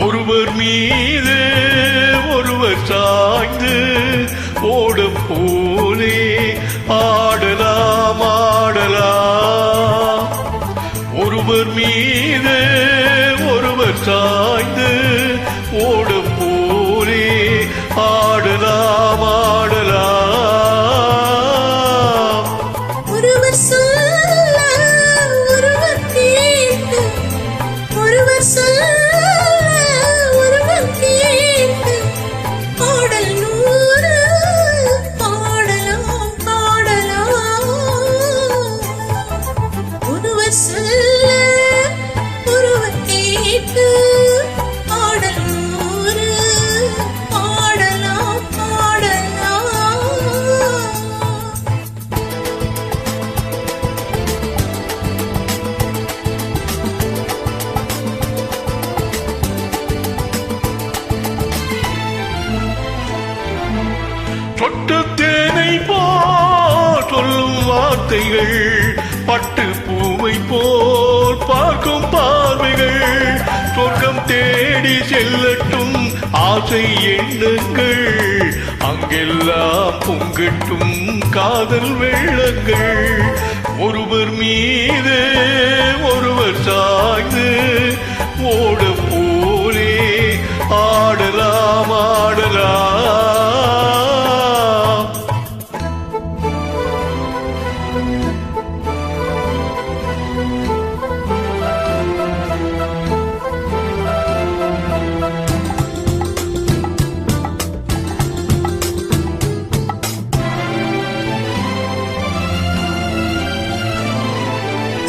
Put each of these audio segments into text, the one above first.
ஒருவர் மீது ஒருவர் சாய்ந்து ஓடும் போலே ஆடலாம் ஆடலாம். ஒருவர் மீது ஒருவர் சாய்ந்து ஓடும் போலே ஆடலாம் ஆடலாம். ஒருவர் சொல்ல ஒருவர் கேட்டு, ஒருவர் சொல்ல ஒருவர் கேட்டு, பாடல் நூறு பாடலாம் பாடலாம். ஒருவர் சொல்ல ஒருவர் கேட்டு, பாடல் நூறு பாடலாம் பாடலாம். தொட்டு தேனை போல் சொல்லும் வார்த்தைகள், பட்டு பூவை போல் பார்க்கும் பார்வைகள், சொர்க்கம் தேடி செல்லட்டும் ஆசை எண்ணங்கள், அங்கெல்லாம் பொங்கட்டும் காதல் வெள்ளங்கள். ஒருவர் மீது ஒருவர் சாய்ந்து ஓட போலே ஆடலாம் ஆடலாம்.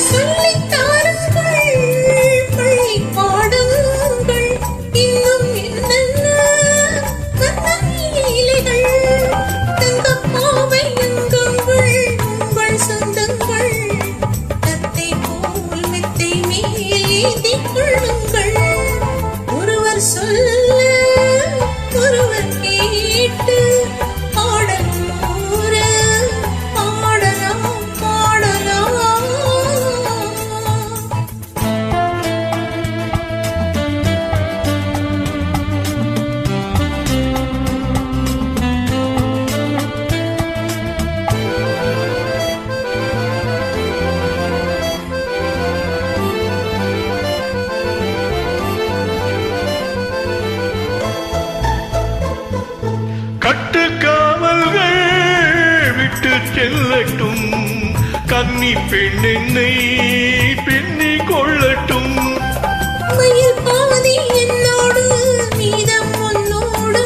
சொல்லித் தாருங்கள் பள்ளி பாடுங்கள், இன்னும் என்னென்ன கண்ணீலிகள். தங்கப்பாவை எங்குங்கள் உங்கள் சொந்தங்கள், தத்தை போல் மெத்தை மேல் ஏந்திக் கொள்ளுங்கள். ஒருவர் சொல்ல ஒருவர் கேட்டு, பாடல் நூறு பாடலாம் பாடலாம். கட்டுக்காவல்கள் விட்டு செல்லட்டும், கன்னி பெண் என்னை பின்னி கொள்ளட்டும். மயில் பாதி என்னோடு மீதம் உன்னோடு,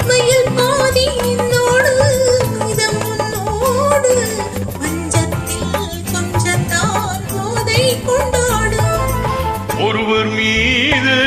மயில் பாதி என்னோடு மீதம் உன்னோடு, பஞ்சத்தில் கொஞ்சத்தான் போதை கொண்டாடும். ஒருவர் மீது